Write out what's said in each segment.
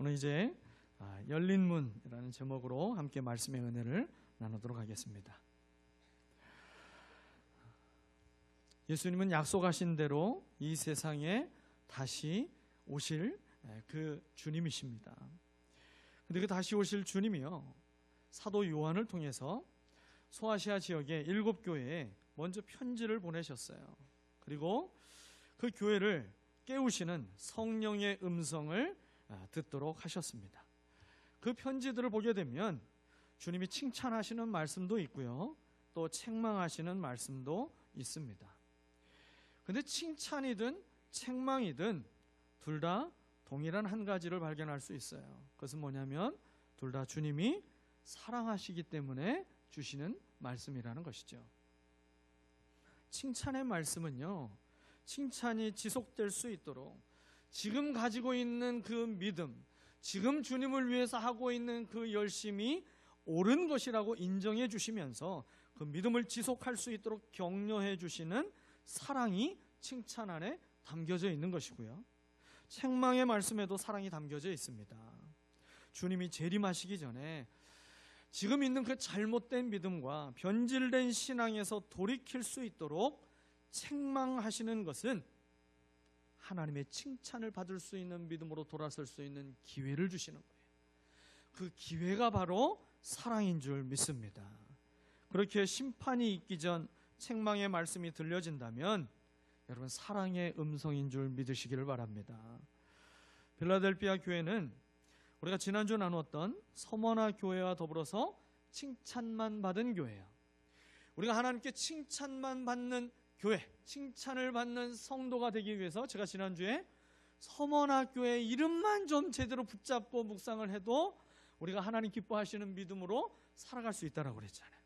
오늘 이제 열린 문이라는 제목으로 함께 말씀의 은혜를 나누도록 하겠습니다. 예수님은 약속하신 대로 이 세상에 다시 오실 그 주님이십니다. 근데 그 다시 오실 주님이요, 사도 요한을 통해서 소아시아 지역의 7교회에 먼저 편지를 보내셨어요. 그리고 그 교회를 깨우시는 성령의 음성을 듣도록 하셨습니다. 그 편지들을 보게 되면 주님이 칭찬하시는 말씀도 있고요, 또 책망하시는 말씀도 있습니다. 근데 칭찬이든 책망이든 둘 다 동일한 한 가지를 발견할 수 있어요. 그것은 뭐냐면 둘 다 주님이 사랑하시기 때문에 주시는 말씀이라는 것이죠. 칭찬의 말씀은요, 칭찬이 지속될 수 있도록 지금 가지고 있는 그 믿음, 지금 주님을 위해서 하고 있는 그 열심이 옳은 것이라고 인정해 주시면서 그 믿음을 지속할 수 있도록 격려해 주시는 사랑이 칭찬 안에 담겨져 있는 것이고요, 책망의 말씀에도 사랑이 담겨져 있습니다. 주님이 재림하시기 전에 지금 있는 그 잘못된 믿음과 변질된 신앙에서 돌이킬 수 있도록 책망하시는 것은 하나님의 칭찬을 받을 수 있는 믿음으로 돌아설 수 있는 기회를 주시는 거예요. 그 기회가 바로 사랑인 줄 믿습니다. 그렇게 심판이 있기 전 책망의 말씀이 들려진다면 여러분, 사랑의 음성인 줄 믿으시기를 바랍니다. 필라델피아 교회는 우리가 지난주 나누었던 서머나 교회와 더불어서 칭찬만 받은 교회예요. 우리가 하나님께 칭찬만 받는 교회, 칭찬을 받는 성도가 되기 위해서 제가 지난주에 서머나 교회 이름만 좀 제대로 붙잡고 묵상을 해도 우리가 하나님 기뻐하시는 믿음으로 살아갈 수 있다고 그랬잖아요.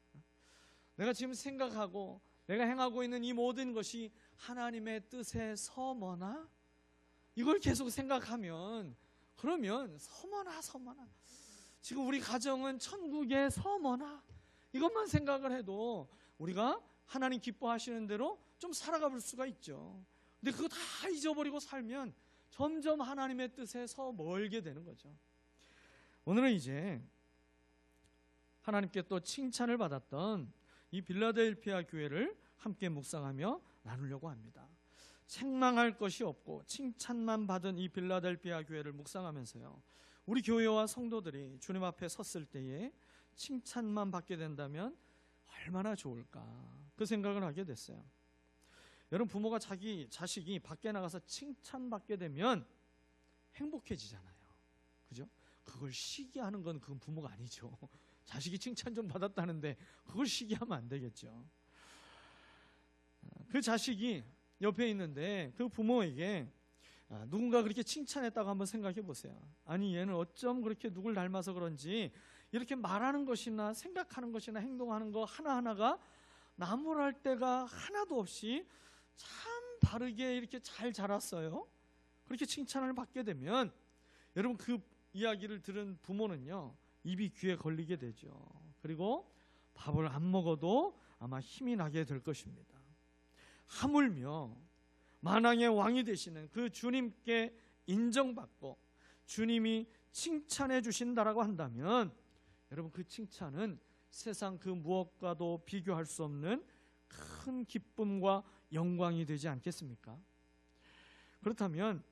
내가 지금 생각하고 내가 행하고 있는 이 모든 것이 하나님의 뜻에 서머나? 이걸 계속 생각하면, 그러면 서머나 지금 우리 가정은 천국의 서머나, 이것만 생각을 해도 우리가 하나님 기뻐하시는 대로 좀 살아가 볼 수가 있죠. 근데 그거 다 잊어버리고 살면 점점 하나님의 뜻에서 멀게 되는 거죠. 오늘은 이제 하나님께 또 칭찬을 받았던 이 빌라델피아 교회를 함께 묵상하며 나누려고 합니다. 책망할 것이 없고 칭찬만 받은 이 빌라델피아 교회를 묵상하면서요, 우리 교회와 성도들이 주님 앞에 섰을 때에 칭찬만 받게 된다면 얼마나 좋을까, 그 생각을 하게 됐어요. 여러분, 부모가 자기 자식이 밖에 나가서 칭찬받게 되면 행복해지잖아요. 그죠? 그걸 시기하는 건 그건 부모가 아니죠. 자식이 칭찬 좀 받았다는데 그걸 시기하면 안 되겠죠. 그 자식이 옆에 있는데 그 부모에게 누군가 그렇게 칭찬했다고 한번 생각해 보세요. 아니, 얘는 어쩜 그렇게 누굴 닮아서 그런지 이렇게 말하는 것이나 생각하는 것이나 행동하는 거 하나하나가 나무랄 데가 하나도 없이 참 바르게 이렇게 잘 자랐어요. 그렇게 칭찬을 받게 되면 여러분, 그 이야기를 들은 부모는요, 입이 귀에 걸리게 되죠. 그리고 밥을 안 먹어도 아마 힘이 나게 될 것입니다. 하물며 만왕의 왕이 되시는 그 주님께 인정받고 주님이 칭찬해 주신다라고 한다면 여러분, 그 칭찬은 세상 그 무엇과도 비교할 수 없는 큰 기쁨과 영광이 되지 않겠습니까? 그렇다면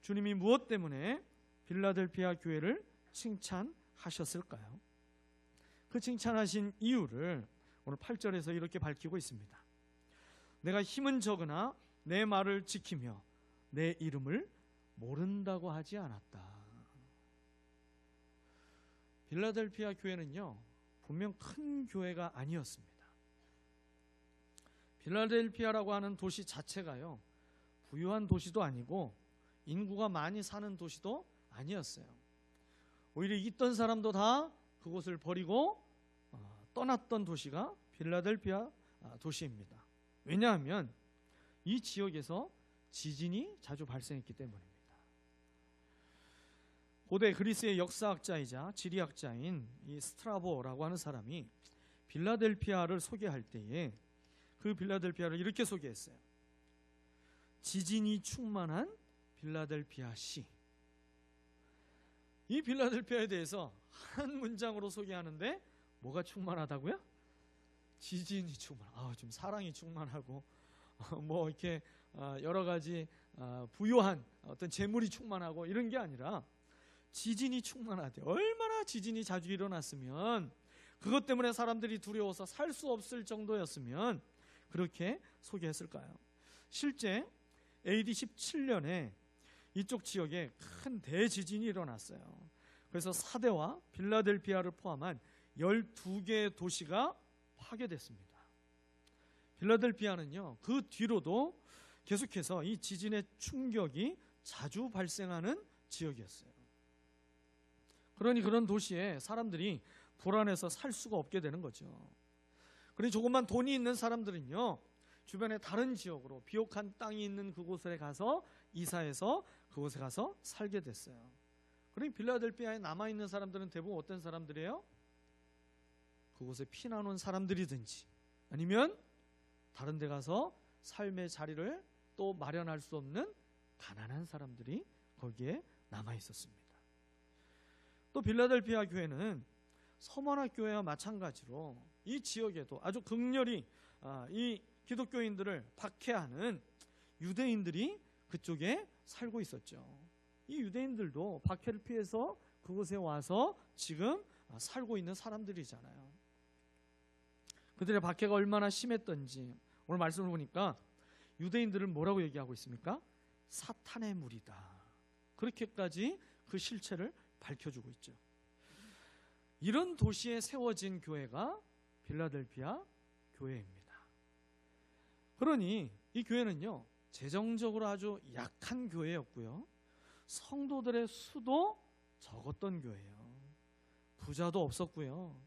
주님이 무엇 때문에 빌라델피아 교회를 칭찬하셨을까요? 그 칭찬하신 이유를 오늘 8절에서 이렇게 밝히고 있습니다. 내가 힘은 적으나 내 말을 지키며 내 이름을 모른다고 하지 않았다. 빌라델피아 교회는요, 분명 큰 교회가 아니었습니다. 빌라델피아라고 하는 도시 자체가요, 부유한 도시도 아니고 인구가 많이 사는 도시도 아니었어요. 오히려 있던 사람도 다 그곳을 버리고 떠났던 도시가 빌라델피아 도시입니다. 왜냐하면 이 지역에서 지진이 자주 발생했기 때문입니다. 고대 그리스의 역사학자이자 지리학자인 이 스트라보라고 하는 사람이 빌라델피아를 소개할 때에 그 빌라델피아를 이렇게 소개했어요. 지진이 충만한 빌라델피아시. 이 빌라델피아에 대해서 한 문장으로 소개하는데 뭐가 충만하다고요? 지진이 좀 사랑이 충만하고 뭐 이렇게 여러 가지 부요한 어떤 재물이 충만하고 이런 게 아니라 지진이 충만하대. 얼마나 지진이 자주 일어났으면, 그것 때문에 사람들이 두려워서 살 수 없을 정도였으면 그렇게 소개했을까요? 실제 AD 17년에 이쪽 지역에 큰 대지진이 일어났어요. 그래서 사대와 빌라델피아를 포함한 12개의 도시가 파괴됐습니다. 빌라델피아는요, 그 뒤로도 계속해서 이 지진의 충격이 자주 발생하는 지역이었어요. 그러니 그런 도시에 사람들이 불안해서 살 수가 없게 되는 거죠. 그러니 조금만 돈이 있는 사람들은요, 주변에 다른 지역으로 비옥한 땅이 있는 그곳에 가서 이사해서 그곳에 가서 살게 됐어요. 그러니 빌라델피아에 남아있는 사람들은 대부분 어떤 사람들이에요? 그곳에 피난 온 사람들이든지 아니면 다른 데 가서 삶의 자리를 또 마련할 수 없는 가난한 사람들이 거기에 남아 있었습니다. 또 빌라델피아 교회는 서머나 교회와 마찬가지로 이 지역에도 아주 극렬히 이 기독교인들을 박해하는 유대인들이 그쪽에 살고 있었죠. 이 유대인들도 박해를 피해서 그곳에 와서 지금 살고 있는 사람들이잖아요. 그들의 박해가 얼마나 심했던지 오늘 말씀을 보니까 유대인들을 뭐라고 얘기하고 있습니까? 사탄의 무리다. 그렇게까지 그 실체를 밝혀주고 있죠. 이런 도시에 세워진 교회가 빌라델피아 교회입니다. 그러니 이 교회는요, 재정적으로 아주 약한 교회였고요, 성도들의 수도 적었던 교회예요. 부자도 없었고요,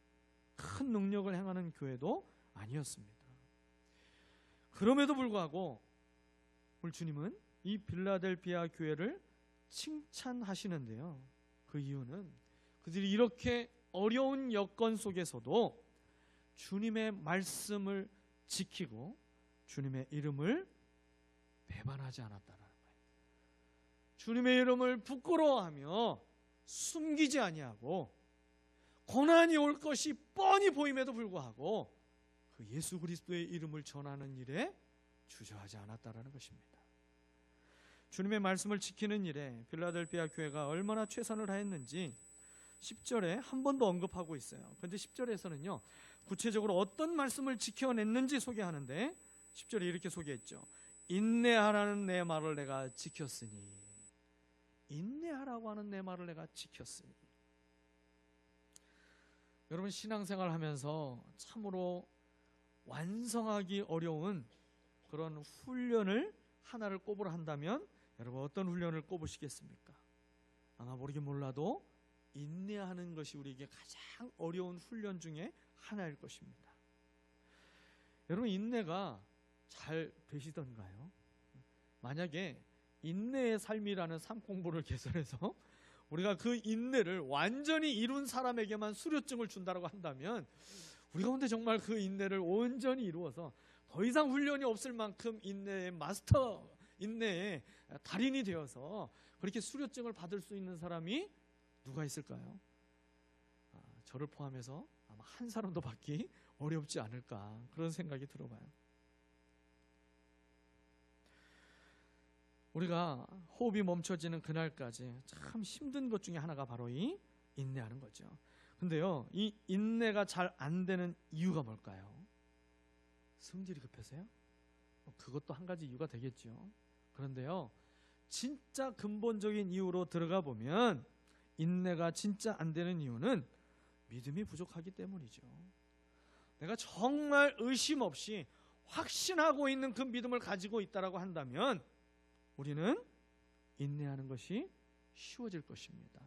큰 능력을 행하는 교회도 아니었습니다. 그럼에도 불구하고 우리 주님은 이 빌라델피아 교회를 칭찬하시는데요, 그 이유는 그들이 이렇게 어려운 여건 속에서도 주님의 말씀을 지키고 주님의 이름을 배반하지 않았다는 거예요. 주님의 이름을 부끄러워하며 숨기지 아니하고 고난이 올 것이 뻔히 보임에도 불구하고 그 예수 그리스도의 이름을 전하는 일에 주저하지 않았다는 것입니다. 주님의 말씀을 지키는 일에 빌라델피아 교회가 얼마나 최선을 다했는지 10절에 한 번 더 언급하고 있어요. 그런데 10절에서는요, 구체적으로 어떤 말씀을 지켜냈는지 소개하는데 10절에 이렇게 소개했죠. 인내하라는 내 말을 내가 지켰으니. 인내하라고 하는 내 말을 내가 지켰으니. 여러분, 신앙생활 하면서 참으로 완성하기 어려운 그런 훈련을 하나를 꼽으라 한다면 여러분 어떤 훈련을 꼽으시겠습니까? 아마 모르긴 몰라도 인내하는 것이 우리에게 가장 어려운 훈련 중에 하나일 것입니다. 여러분, 인내가 잘 되시던가요? 만약에 인내의 삶이라는 삶 공부를 개설해서 우리가 그 인내를 완전히 이룬 사람에게만 수료증을 준다고 한다면 우리 가운데 정말 그 인내를 온전히 이루어서 더 이상 훈련이 없을 만큼 인내의 마스터, 인내의 달인이 되어서 그렇게 수료증을 받을 수 있는 사람이 누가 있을까요? 저를 포함해서 아마 한 사람도 받기 어렵지 않을까, 그런 생각이 들어봐요. 우리가 호흡이 멈춰지는 그날까지 참 힘든 것 중에 하나가 바로 이 인내하는 거죠. 근데요, 이 인내가 잘 안 되는 이유가 뭘까요? 성질이 급해서요? 그것도 한 가지 이유가 되겠죠. 그런데요, 진짜 근본적인 이유로 들어가 보면 인내가 진짜 안 되는 이유는 믿음이 부족하기 때문이죠. 내가 정말 의심 없이 확신하고 있는 그 믿음을 가지고 있다라고 한다면 우리는 인내하는 것이 쉬워질 것입니다.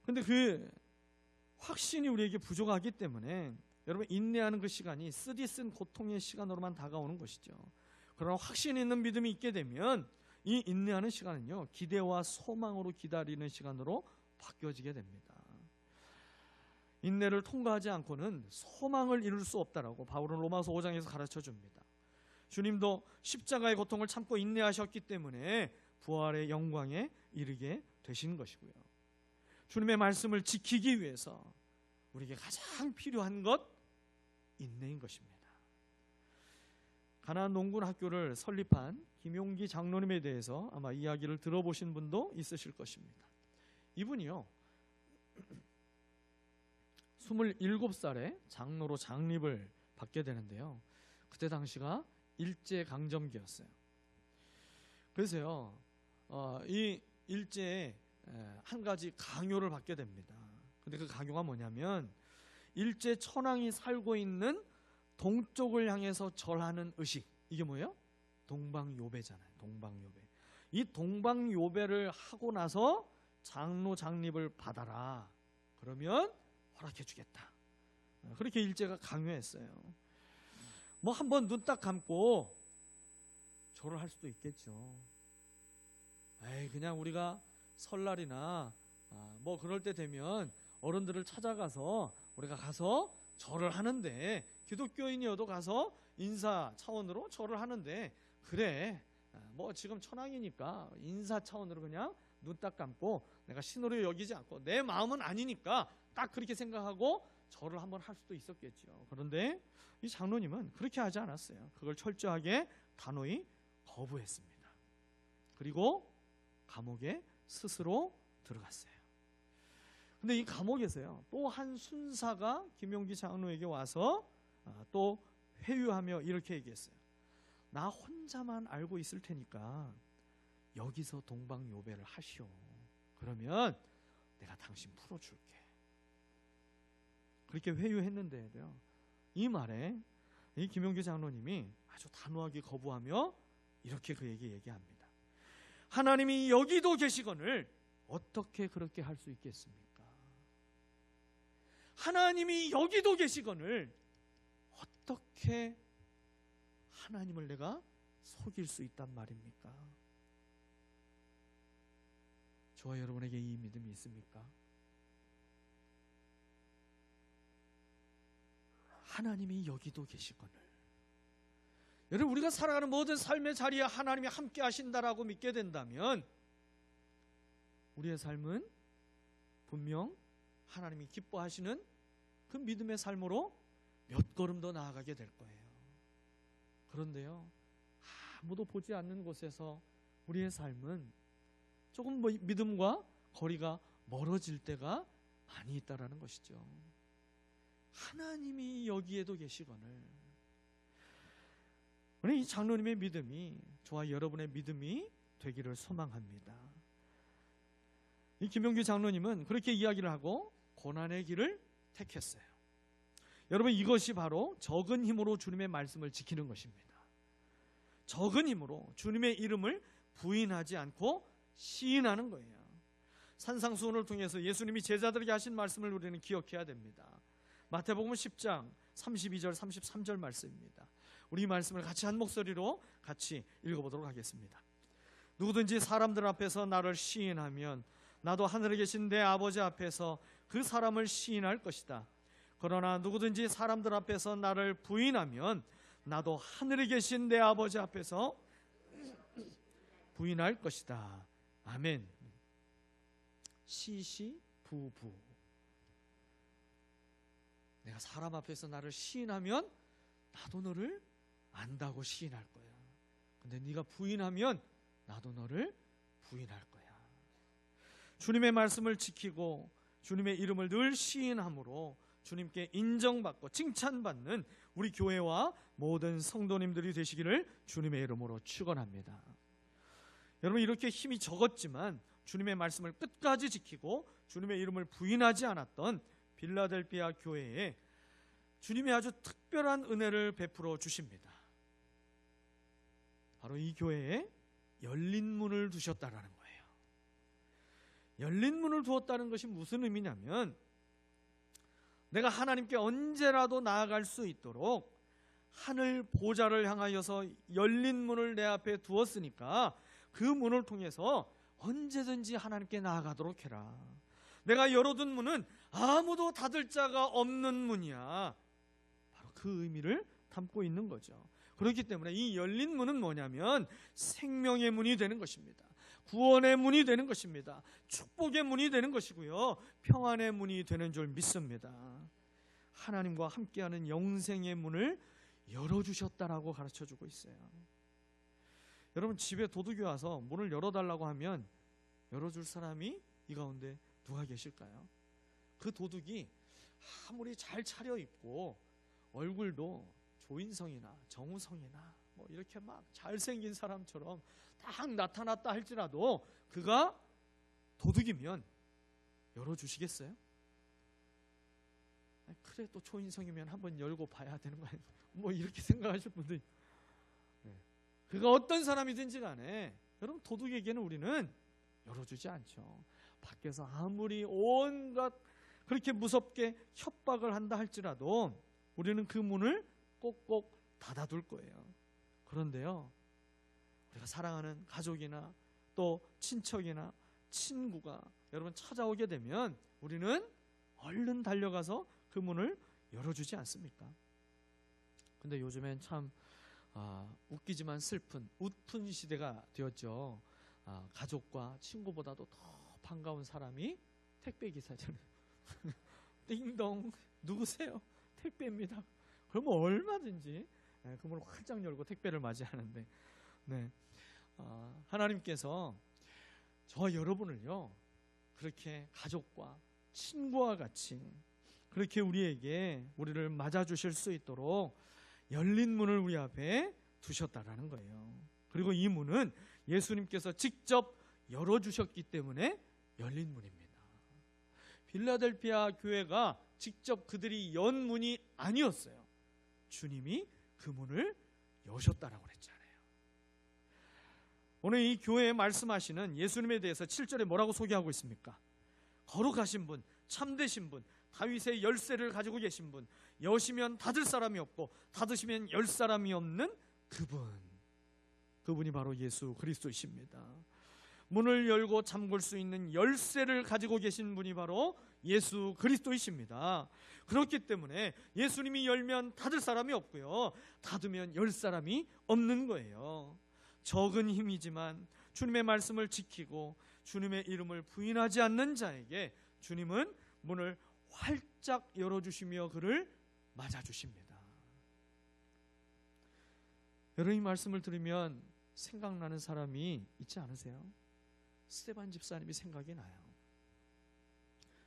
그런데 그 확신이 우리에게 부족하기 때문에 여러분, 인내하는 그 시간이 쓰디쓴 고통의 시간으로만 다가오는 것이죠. 그러나 확신 있는 믿음이 있게 되면 이 인내하는 시간은요, 기대와 소망으로 기다리는 시간으로 바뀌어지게 됩니다. 인내를 통과하지 않고는 소망을 이룰 수 없다라고 바울은 로마서 5장에서 가르쳐 줍니다. 주님도 십자가의 고통을 참고 인내하셨기 때문에 부활의 영광에 이르게 되신 것이고요. 주님의 말씀을 지키기 위해서 우리에게 가장 필요한 것, 인내인 것입니다. 가나안 농군 학교를 설립한 김용기 장로님에 대해서 아마 이야기를 들어보신 분도 있으실 것입니다. 이분이요, 27살에 장로로 장립을 받게 되는데요, 그때 당시가 일제강점기였어요. 그래서요, 이 일제에 한 가지 강요를 받게 됩니다. 근데 그 강요가 뭐냐면, 일제 천황이 살고 있는 동쪽을 향해서 절하는 의식, 이게 뭐예요? 동방요배잖아요. 동방요배. 이 동방요배를 하고 나서 장로 장립을 받아라, 그러면 허락해 주겠다. 그렇게 일제가 강요했어요. 뭐 한번 눈 딱 감고 절을 할 수도 있겠죠. 그냥 우리가 설날이나 뭐 그럴 때 되면 어른들을 찾아가서 우리가 가서 절을 하는데, 기독교인이어도 가서 인사 차원으로 절을 하는데, 그래 뭐 지금 천황이니까 인사 차원으로 그냥 눈 딱 감고 내가 신호를 여기지 않고 내 마음은 아니니까 딱 그렇게 생각하고 절을 한번 할 수도 있었겠죠. 그런데 이 장로님은 그렇게 하지 않았어요. 그걸 철저하게 단호히 거부했습니다. 그리고 감옥에 스스로 들어갔어요. 근데 이 감옥에서요, 또 한 순사가 김용기 장로에게 와서 또 회유하며 이렇게 얘기했어요. 나 혼자만 알고 있을 테니까 여기서 동방요배를 하시오. 그러면 내가 당신 풀어줄게. 그렇게 회유했는데도요, 이 말에 이 김용기 장로님이 아주 단호하게 거부하며 이렇게 그에게 얘기합니다. 하나님이 여기도 계시거늘 어떻게 그렇게 할 수 있겠습니까? 하나님이 여기도 계시거늘 어떻게 하나님을 내가 속일 수 있단 말입니까? 저와 여러분에게 이 믿음이 있습니까? 하나님이 여기도 계시거늘. 여러분, 우리가 살아가는 모든 삶의 자리에 하나님이 함께 하신다라고 믿게 된다면 우리의 삶은 분명 하나님이 기뻐하시는 그 믿음의 삶으로 몇 걸음 더 나아가게 될 거예요. 그런데요, 아무도 보지 않는 곳에서 우리의 삶은 조금 믿음과 거리가 멀어질 때가 많이 있다라는 것이죠. 하나님이 여기에도 계시거늘. 우리 이 장로님의 믿음이 저와 여러분의 믿음이 되기를 소망합니다. 이 김용기 장로님은 그렇게 이야기를 하고 고난의 길을 택했어요. 여러분, 이것이 바로 적은 힘으로 주님의 말씀을 지키는 것입니다. 적은 힘으로 주님의 이름을 부인하지 않고 시인하는 거예요. 산상수훈을 통해서 예수님이 제자들에게 하신 말씀을 우리는 기억해야 됩니다. 마태복음 10장 32절 33절 말씀입니다. 우리 이 말씀을 같이 한 목소리로 같이 읽어보도록 하겠습니다. 누구든지 사람들 앞에서 나를 시인하면 나도 하늘에 계신 내 아버지 앞에서 그 사람을 시인할 것이다. 그러나 누구든지 사람들 앞에서 나를 부인하면 나도 하늘에 계신 내 아버지 앞에서 부인할 것이다. 아멘. 시시부부. 내가 사람 앞에서 나를 시인하면 나도 너를 안다고 시인할 거야. 근데 네가 부인하면 나도 너를 부인할 거야. 주님의 말씀을 지키고 주님의 이름을 늘 시인함으로 주님께 인정받고 칭찬받는 우리 교회와 모든 성도님들이 되시기를 주님의 이름으로 축원합니다. 여러분, 이렇게 힘이 적었지만 주님의 말씀을 끝까지 지키고 주님의 이름을 부인하지 않았던 빌라델피아 교회에 주님이 아주 특별한 은혜를 베풀어 주십니다. 바로 이 교회에 열린 문을 두셨다라는 거예요. 열린 문을 두었다는 것이 무슨 의미냐면, 내가 하나님께 언제라도 나아갈 수 있도록 하늘 보좌를 향하여서 열린 문을 내 앞에 두었으니까 그 문을 통해서 언제든지 하나님께 나아가도록 해라. 내가 열어둔 문은 아무도 닫을 자가 없는 문이야. 바로 그 의미를 담고 있는 거죠. 그렇기 때문에 이 열린 문은 뭐냐면 생명의 문이 되는 것입니다. 구원의 문이 되는 것입니다. 축복의 문이 되는 것이고요, 평안의 문이 되는 줄 믿습니다. 하나님과 함께하는 영생의 문을 열어주셨다라고 가르쳐주고 있어요. 여러분, 집에 도둑이 와서 문을 열어달라고 하면 열어줄 사람이 이 가운데 누가 계실까요? 그 도둑이 아무리 잘 차려입고 얼굴도 조인성이나 정우성이나 뭐 이렇게 막 잘생긴 사람처럼 딱 나타났다 할지라도 그가 도둑이면 열어주시겠어요? 아니, 그래 또 조인성이면 한번 열고 봐야 되는 거 아니에요? 뭐 이렇게 생각하실 분들, 그가 어떤 사람이든지 간에 여러분, 도둑에게는 우리는 열어주지 않죠. 밖에서 아무리 온갖 그렇게 무섭게 협박을 한다 할지라도 우리는 그 문을 꼭꼭 닫아둘 거예요. 그런데요, 우리가 사랑하는 가족이나 또 친척이나 친구가 여러분 찾아오게 되면 우리는 얼른 달려가서 그 문을 열어주지 않습니까? 근데 요즘엔 참 웃기지만 슬픈 웃픈 시대가 되었죠. 가족과 친구보다도 더 반가운 사람이 택배기사잖아요. 띵동, 누구세요? 택배입니다. 그러면 얼마든지 그 문을 활짝 열고 택배를 맞이하는데, 하나님께서 저와 여러분을요 그렇게 가족과 친구와 같이 그렇게 우리를 맞아주실 수 있도록 열린 문을 우리 앞에 두셨다라는 거예요. 그리고 이 문은 예수님께서 직접 열어주셨기 때문에 열린 문입니다. 필라델피아 교회가 직접 그들이 연 문이 아니었어요. 주님이 그 문을 여셨다라고 그랬잖아요. 오늘 이 교회에 말씀하시는 예수님에 대해서 7절에 뭐라고 소개하고 있습니까? 거룩하신 분, 참되신 분, 다윗의 열쇠를 가지고 계신 분, 여시면 닫을 사람이 없고 닫으시면 열 사람이 없는 그분이 바로 예수 그리스도이십니다. 문을 열고 잠글 수 있는 열쇠를 가지고 계신 분이 바로 예수 그리스도이십니다. 그렇기 때문에 예수님이 열면 닫을 사람이 없고요, 닫으면 열 사람이 없는 거예요. 적은 힘이지만 주님의 말씀을 지키고 주님의 이름을 부인하지 않는 자에게 주님은 문을 활짝 열어주시며 그를 맞아주십니다. 여러분, 이 말씀을 들으면 생각나는 사람이 있지 않으세요? 스데반 집사님이 생각이 나요.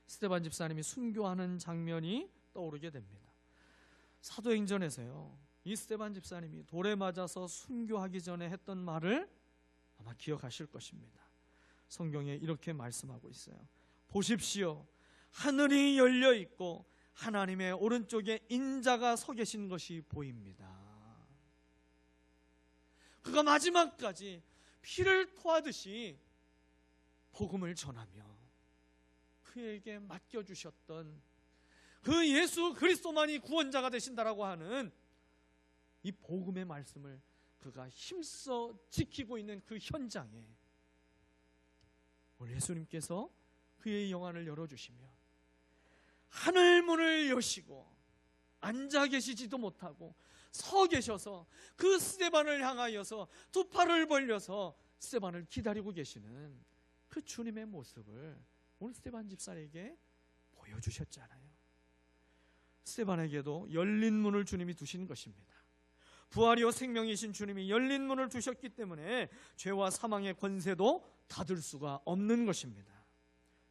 스데반 집사님이 순교하는 장면이 떠오르게 됩니다. 사도행전에서요, 이 스데반 집사님이 돌에 맞아서 순교하기 전에 했던 말을 아마 기억하실 것입니다. 성경에 이렇게 말씀하고 있어요. 보십시오, 하늘이 열려 있고 하나님의 오른쪽에 인자가 서 계신 것이 보입니다. 그가 마지막까지 피를 토하듯이 복음을 전하며 그에게 맡겨주셨던 그 예수 그리스도만이 구원자가 되신다라고 하는 이 복음의 말씀을 그가 힘써 지키고 있는 그 현장에 오늘 예수님께서 그의 영안을 열어주시며 하늘문을 여시고 앉아 계시지도 못하고 서 계셔서 그 스데반을 향하여서 두 팔을 벌려서 스데반을 기다리고 계시는 그 주님의 모습을 오늘 스데반 집사에게 보여주셨잖아요. 스데반에게도 열린 문을 주님이 두신 것입니다. 부활이요 생명이신 주님이 열린 문을 두셨기 때문에 죄와 사망의 권세도 닫을 수가 없는 것입니다.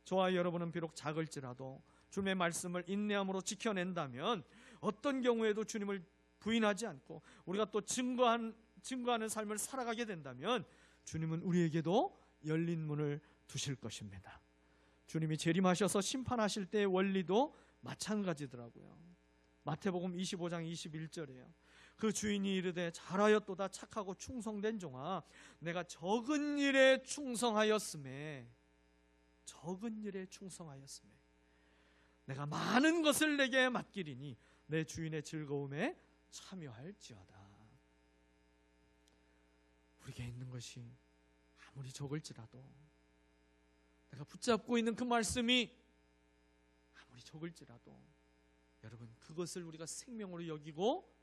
저와 여러분은 비록 작을지라도 주님의 말씀을 인내함으로 지켜낸다면 어떤 경우에도 주님을 부인하지 않고 우리가 또 증거하는 삶을 살아가게 된다면 주님은 우리에게도 열린 문을 두실 것입니다. 주님이 재림하셔서 심판하실 때의 원리도 마찬가지더라고요. 마태복음 25장 21절이에요. 그 주인이 이르되 잘하였도다 착하고 충성된 종아, 내가 적은 일에 충성하였음에 내가 많은 것을 내게 맡기리니 내 주인의 즐거움에 참여할지어다. 우리에게 있는 것이 아무리 적을지라도, 내가 붙잡고 있는 그 말씀이 아무리 적을지라도 여러분, 그것을 우리가 생명으로 여기고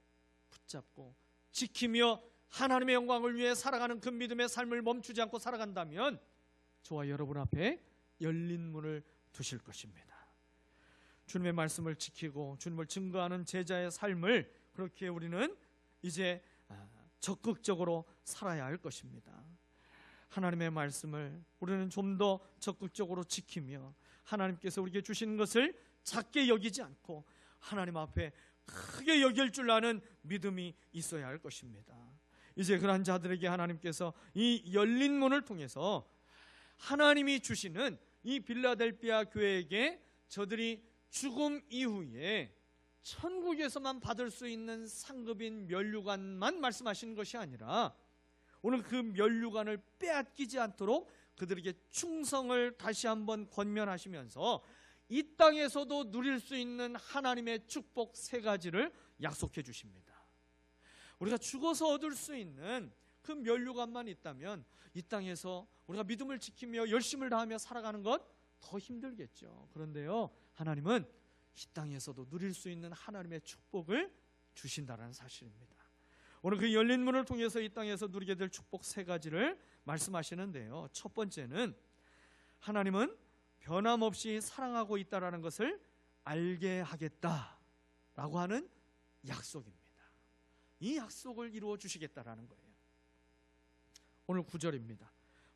붙잡고 지키며 하나님의 영광을 위해 살아가는 그 믿음의 삶을 멈추지 않고 살아간다면 저와 여러분 앞에 열린 문을 두실 것입니다. 주님의 말씀을 지키고 주님을 증거하는 제자의 삶을 그렇게 우리는 이제 적극적으로 살아야 할 것입니다. 하나님의 말씀을 우리는 좀 더 적극적으로 지키며 하나님께서 우리에게 주신 것을 작게 여기지 않고 하나님 앞에 크게 여길 줄 아는 믿음이 있어야 할 것입니다. 이제 그러한 자들에게 하나님께서 이 열린 문을 통해서 하나님이 주시는 이 빌라델비아 교회에게 저들이 죽음 이후에 천국에서만 받을 수 있는 상급인 면류관만 말씀하시는 것이 아니라 오늘 그 면류관을 빼앗기지 않도록 그들에게 충성을 다시 한번 권면하시면서 이 땅에서도 누릴 수 있는 하나님의 축복 세 가지를 약속해 주십니다. 우리가 죽어서 얻을 수 있는 그 면류관만 있다면 이 땅에서 우리가 믿음을 지키며 열심을 다하며 살아가는 것 더 힘들겠죠. 그런데요, 하나님은 이 땅에서도 누릴 수 있는 하나님의 축복을 주신다는 사실입니다. 오늘 그 열린 문을 통해서 이 땅에서 누리게 될 축복 세 가지를 말씀하시는데요, 첫 번째는 하나님은 변함없이 사랑하고 있다는 것을 알게 하겠다라고 하는 약속입니다. 이 약속을 이루어 주시겠다라는 거예요. 오늘 9절입니다.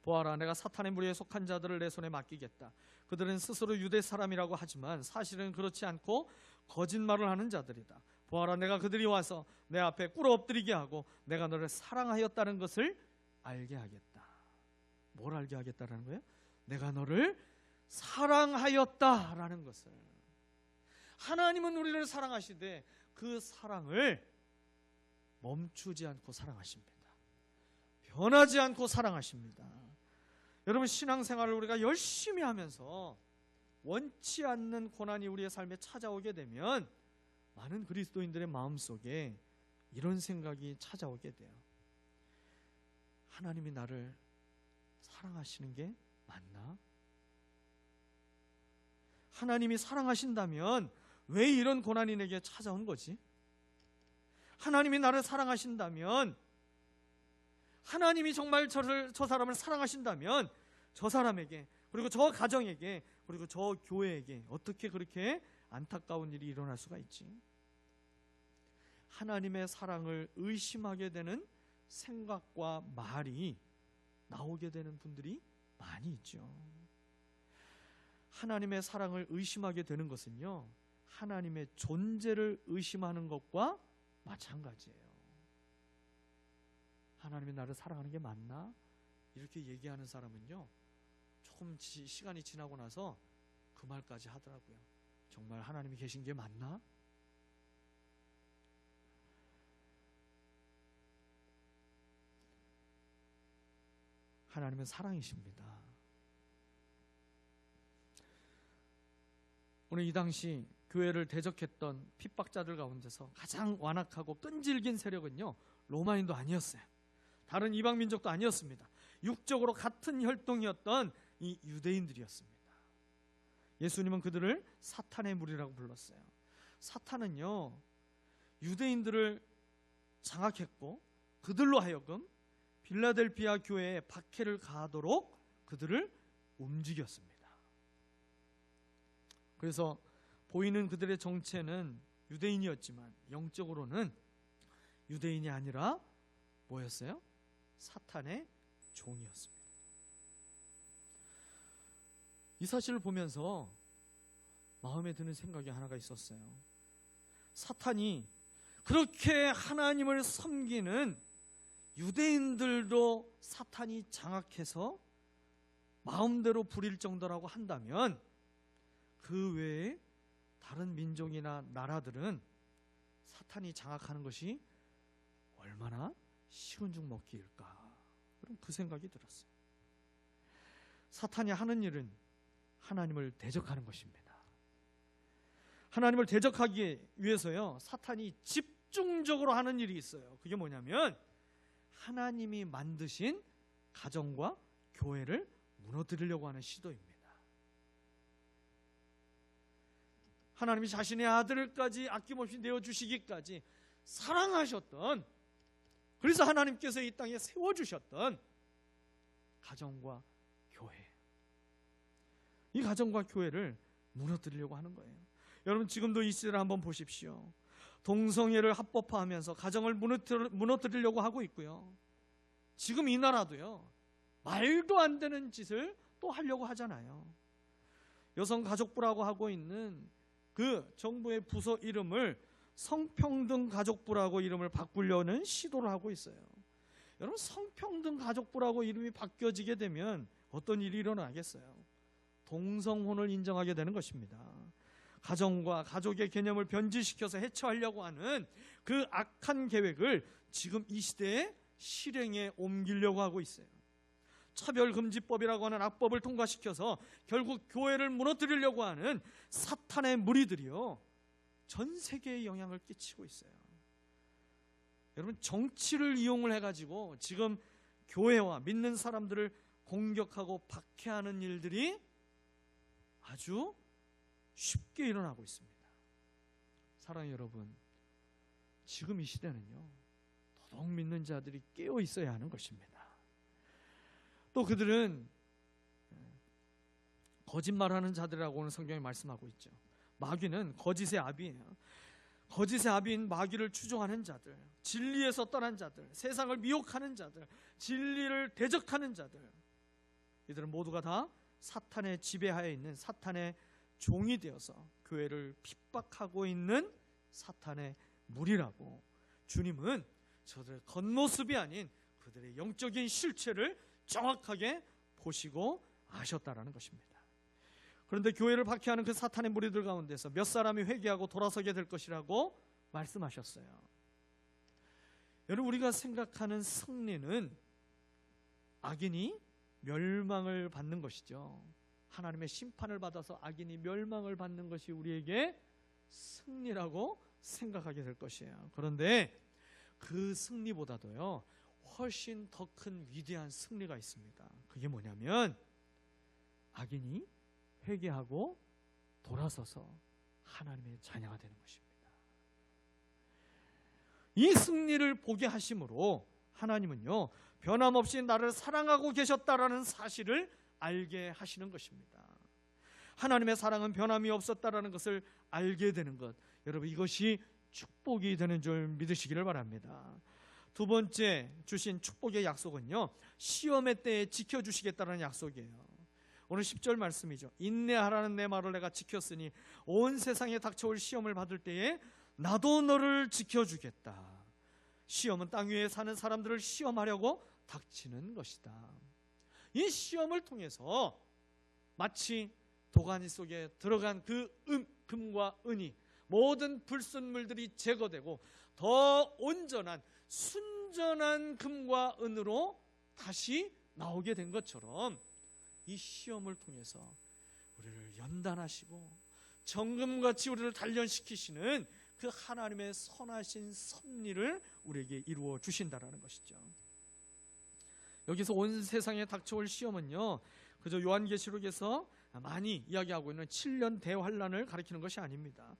보아라, 내가 사탄의 무리에 속한 자들을 내 손에 맡기겠다. 그들은 스스로 유대 사람이라고 하지만 사실은 그렇지 않고 거짓말을 하는 자들이다. 보아라, 내가 그들이 와서 내 앞에 꿇어 엎드리게 하고 내가 너를 사랑하였다는 것을 알게 하겠다. 뭘 알게 하겠다라는 거예요? 내가 너를 사랑하였다라는 것을. 하나님은 우리를 사랑하시되 그 사랑을 멈추지 않고 사랑하십니다. 변하지 않고 사랑하십니다. 여러분, 신앙생활을 우리가 열심히 하면서 원치 않는 고난이 우리의 삶에 찾아오게 되면 많은 그리스도인들의 마음속에 이런 생각이 찾아오게 돼요. 하나님이 나를 사랑하시는 게 맞나? 하나님이 사랑하신다면 왜 이런 고난이 내게 찾아온 거지? 하나님이 나를 사랑하신다면, 하나님이 정말 저 사람을 사랑하신다면 저 사람에게, 그리고 저 가정에게, 그리고 저 교회에게 어떻게 그렇게 안타까운 일이 일어날 수가 있지? 하나님의 사랑을 의심하게 되는 생각과 말이 나오게 되는 분들이 많이 있죠. 하나님의 사랑을 의심하게 되는 것은요, 하나님의 존재를 의심하는 것과 마찬가지예요. 하나님이 나를 사랑하는 게 맞나? 이렇게 얘기하는 사람은요, 조금 시간이 지나고 나서 그 말까지 하더라고요. 정말 하나님이 계신 게 맞나? 하나님은 사랑이십니다. 오늘 이 당시 교회를 대적했던 핍박자들 가운데서 가장 완악하고 끈질긴 세력은요, 로마인도 아니었어요. 다른 이방 민족도 아니었습니다. 육적으로 같은 혈통이었던 이 유대인들이었습니다. 예수님은 그들을 사탄의 무리라고 불렀어요. 사탄은요, 유대인들을 장악했고 그들로 하여금 빌라델비아 교회에 박해를 가하도록 그들을 움직였습니다. 그래서 보이는 그들의 정체는 유대인이었지만 영적으로는 유대인이 아니라 뭐였어요? 사탄의 종이었습니다. 이 사실을 보면서 마음에 드는 생각이 하나가 있었어요. 사탄이 그렇게 하나님을 섬기는 유대인들도 사탄이 장악해서 마음대로 부릴 정도라고 한다면 그 외에 다른 민족이나 나라들은 사탄이 장악하는 것이 얼마나 식은 죽 먹기일까? 그럼 그 생각이 들었어요. 사탄이 하는 일은 하나님을 대적하는 것입니다. 하나님을 대적하기 위해서요, 사탄이 집중적으로 하는 일이 있어요. 그게 뭐냐면 하나님이 만드신 가정과 교회를 무너뜨리려고 하는 시도입니다. 하나님이 자신의 아들까지 아낌없이 내어주시기까지 사랑하셨던, 그래서 하나님께서 이 땅에 세워주셨던 가정과 교회, 이 가정과 교회를 무너뜨리려고 하는 거예요. 여러분 지금도 이 시대를 한번 보십시오. 동성애를 합법화하면서 가정을 무너뜨리려고 하고 있고요. 지금 이 나라도요, 말도 안 되는 짓을 또 하려고 하잖아요. 여성가족부라고 하고 있는 그 정부의 부서 이름을 성평등가족부라고 이름을 바꾸려는 시도를 하고 있어요. 여러분 성평등가족부라고 이름이 바뀌어지게 되면 어떤 일이 일어나겠어요? 동성혼을 인정하게 되는 것입니다. 가정과 가족의 개념을 변질시켜서 해체하려고 하는 그 악한 계획을 지금 이 시대에 실행에 옮기려고 하고 있어요. 차별금지법이라고 하는 악법을 통과시켜서 결국 교회를 무너뜨리려고 하는 사탄의 무리들이요, 전 세계에 영향을 끼치고 있어요. 여러분 정치를 이용을 해가지고 지금 교회와 믿는 사람들을 공격하고 박해하는 일들이 아주 쉽게 일어나고 있습니다. 사랑하는 여러분, 지금 이 시대는요, 더더욱 믿는 자들이 깨어 있어야 하는 것입니다. 또 그들은 거짓말하는 자들이라고는 성경이 말씀하고 있죠. 마귀는 거짓의 아비예요. 거짓의 아비인 마귀를 추종하는 자들, 진리에서 떠난 자들, 세상을 미혹하는 자들, 진리를 대적하는 자들, 이들은 모두가 다 사탄의 지배하에 있는 사탄의 종이 되어서 교회를 핍박하고 있는 사탄의 무리라고 주님은 저들의 겉모습이 아닌 그들의 영적인 실체를 정확하게 보시고 아셨다라는 것입니다. 그런데 교회를 박해하는 그 사탄의 무리들 가운데서 몇 사람이 회개하고 돌아서게 될 것이라고 말씀하셨어요. 여러분 우리가 생각하는 승리는 악인이 멸망을 받는 것이죠. 하나님의 심판을 받아서 악인이 멸망을 받는 것이 우리에게 승리라고 생각하게 될 것이에요. 그런데 그 승리보다도요, 훨씬 더 큰 위대한 승리가 있습니다. 그게 뭐냐면 악인이 회개하고 돌아서서 하나님의 자녀가 되는 것입니다. 이 승리를 보게 하심으로 하나님은요, 변함없이 나를 사랑하고 계셨다라는 사실을 알게 하시는 것입니다. 하나님의 사랑은 변함이 없었다라는 것을 알게 되는 것, 여러분 이것이 축복이 되는 줄 믿으시기를 바랍니다. 두 번째 주신 축복의 약속은요, 시험의 때에 지켜주시겠다는 약속이에요. 오늘 10절 말씀이죠. 인내하라는 내 말을 내가 지켰으니 온 세상에 닥쳐올 시험을 받을 때에 나도 너를 지켜주겠다. 시험은 땅 위에 사는 사람들을 시험하려고 닥치는 것이다. 이 시험을 통해서 마치 도가니 속에 들어간 그 금과 은이 모든 불순물들이 제거되고 더 온전한 순전한 금과 은으로 다시 나오게 된 것처럼 이 시험을 통해서 우리를 연단하시고 정금같이 우리를 단련시키시는 그 하나님의 선하신 섭리를 우리에게 이루어 주신다라는 것이죠. 여기서 온 세상에 닥쳐올 시험은요, 그저 요한계시록에서 많이 이야기하고 있는 7년 대환란을 가리키는 것이 아닙니다.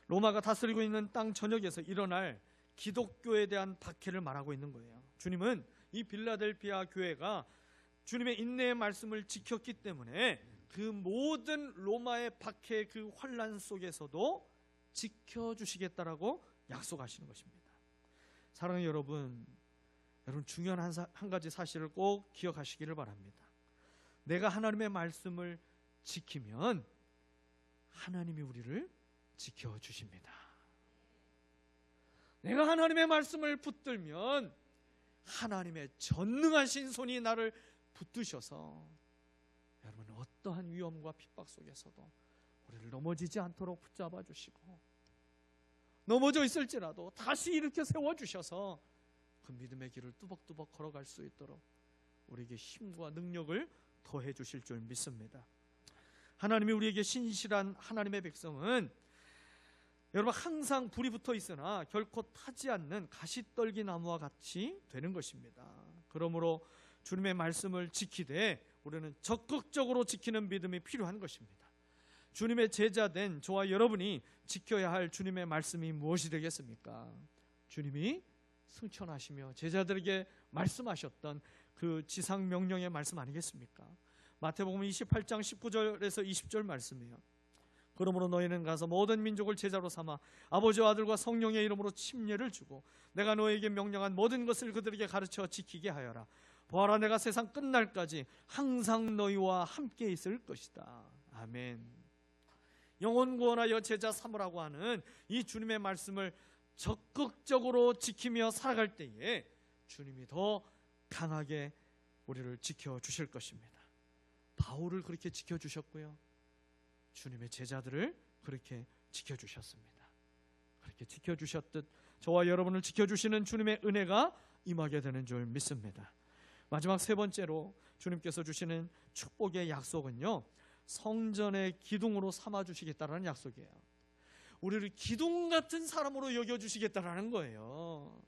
로마가 다스리고 있는 땅 전역에서 일어날 기독교에 대한 박해를 말하고 있는 거예요. 주님은 이 빌라델피아 교회가 주님의 인내의 말씀을 지켰기 때문에 그 모든 로마의 박해 그 환란 속에서도 지켜주시겠다라고 약속하시는 것입니다. 사랑하는 여러분 중요한 한 가지 사실을 꼭 기억하시기를 바랍니다. 내가 하나님의 말씀을 지키면 하나님이 우리를 지켜주십니다. 내가 하나님의 말씀을 붙들면 하나님의 전능하신 손이 나를 붙드셔서 여러분 어떠한 위험과 핍박 속에서도 우리를 넘어지지 않도록 붙잡아 주시고 넘어져 있을지라도 다시 일으켜 세워주셔서 그 믿음의 길을 뚜벅뚜벅 걸어갈 수 있도록 우리에게 힘과 능력을 더해 주실 줄 믿습니다. 하나님이 우리에게 신실한 하나님의 백성은 여러분 항상 불이 붙어 있으나 결코 타지 않는 가시떨기 나무와 같이 되는 것입니다. 그러므로 주님의 말씀을 지키되 우리는 적극적으로 지키는 믿음이 필요한 것입니다. 주님의 제자된 저와 여러분이 지켜야 할 주님의 말씀이 무엇이 되겠습니까? 주님이 승천하시며 제자들에게 말씀하셨던 그 지상 명령의 말씀 아니겠습니까? 마태복음 28장 19절에서 20절 말씀이에요. 그러므로 너희는 가서 모든 민족을 제자로 삼아 아버지와 아들과 성령의 이름으로 침례를 주고 내가 너에게 명령한 모든 것을 그들에게 가르쳐 지키게 하여라. 보아라, 내가 세상 끝날까지 항상 너희와 함께 있을 것이다. 아멘. 영혼 구원하여 제자 삼으라고 하는 이 주님의 말씀을 적극적으로 지키며 살아갈 때에 주님이 더 강하게 우리를 지켜주실 것입니다. 바울을 그렇게 지켜주셨고요, 주님의 제자들을 그렇게 지켜주셨습니다. 그렇게 지켜주셨듯 저와 여러분을 지켜주시는 주님의 은혜가 임하게 되는 줄 믿습니다. 마지막 세 번째로 주님께서 주시는 축복의 약속은요, 성전의 기둥으로 삼아주시겠다라는 약속이에요. 우리를 기둥 같은 사람으로 여겨주시겠다라는 거예요.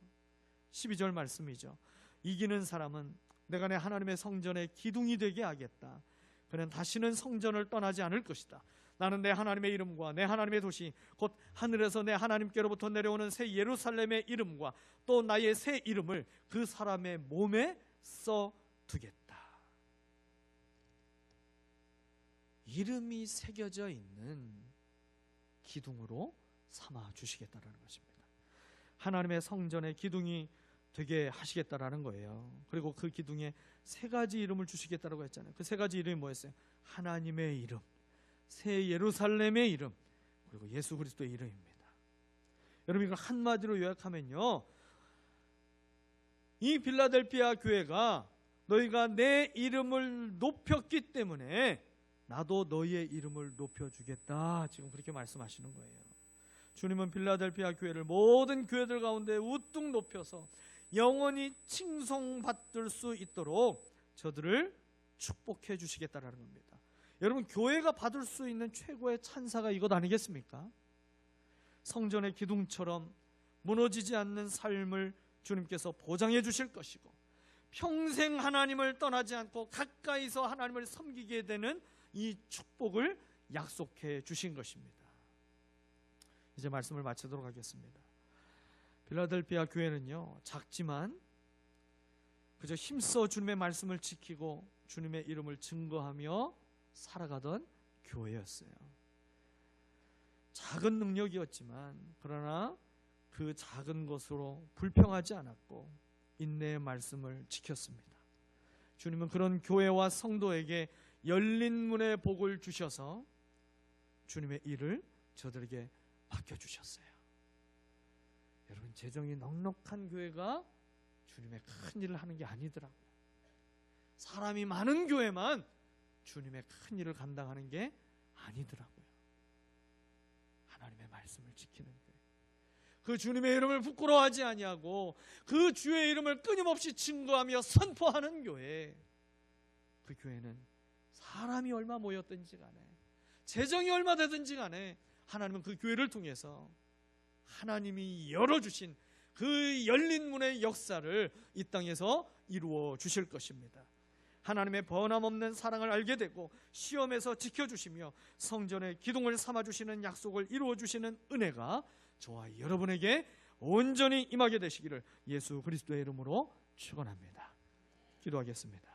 12절 말씀이죠. 이기는 사람은 내가 내 하나님의 성전의 기둥이 되게 하겠다. 그는 다시는 성전을 떠나지 않을 것이다. 나는 내 하나님의 이름과 내 하나님의 도시 곧 하늘에서 내 하나님께로부터 내려오는 새 예루살렘의 이름과 또 나의 새 이름을 그 사람의 몸에 써두겠다. 이름이 새겨져 있는 기둥으로 삼아주시겠다라는 것입니다. 하나님의 성전의 기둥이 되게 하시겠다라는 거예요. 그리고 그 기둥에 세 가지 이름을 주시겠다라고 했잖아요. 그 세 가지 이름이 뭐였어요? 하나님의 이름, 새 예루살렘의 이름, 그리고 예수 그리스도의 이름입니다. 여러분, 이걸 한마디로 요약하면요, 이 빌라델피아 교회가 너희가 내 이름을 높였기 때문에 나도 너희의 이름을 높여주겠다, 지금 그렇게 말씀하시는 거예요. 주님은 빌라델피아 교회를 모든 교회들 가운데 우뚝 높여서 영원히 칭송받을 수 있도록 저들을 축복해 주시겠다는 겁니다. 여러분, 교회가 받을 수 있는 최고의 찬사가 이것 아니겠습니까? 성전의 기둥처럼 무너지지 않는 삶을 주님께서 보장해 주실 것이고, 평생 하나님을 떠나지 않고 가까이서 하나님을 섬기게 되는 이 축복을 약속해 주신 것입니다. 이제 말씀을 마치도록 하겠습니다. 빌라델피아 교회는요, 작지만 그저 힘써 주님의 말씀을 지키고 주님의 이름을 증거하며 살아가던 교회였어요. 작은 능력이었지만 그러나 그 작은 것으로 불평하지 않았고 인내의 말씀을 지켰습니다. 주님은 그런 교회와 성도에게 열린 문의 복을 주셔서 주님의 일을 저들에게 맡겨주셨어요. 여러분, 재정이 넉넉한 교회가 주님의 큰 일을 하는 게 아니더라고요. 사람이 많은 교회만 주님의 큰 일을 감당하는 게 아니더라고요. 하나님의 말씀을 지키는 교회, 그 주님의 이름을 부끄러워하지 아니하고 그 주의 이름을 끊임없이 증거하며 선포하는 교회, 그 교회는 사람이 얼마 모였든지 간에 재정이 얼마 되든지 간에 하나님은 그 교회를 통해서 하나님이 열어주신 그 열린 문의 역사를 이 땅에서 이루어 주실 것입니다. 하나님의 변함없는 사랑을 알게 되고 시험에서 지켜주시며 성전의 기둥을 삼아주시는 약속을 이루어 주시는 은혜가 저와 여러분에게 온전히 임하게 되시기를 예수 그리스도의 이름으로 축원합니다. 기도하겠습니다.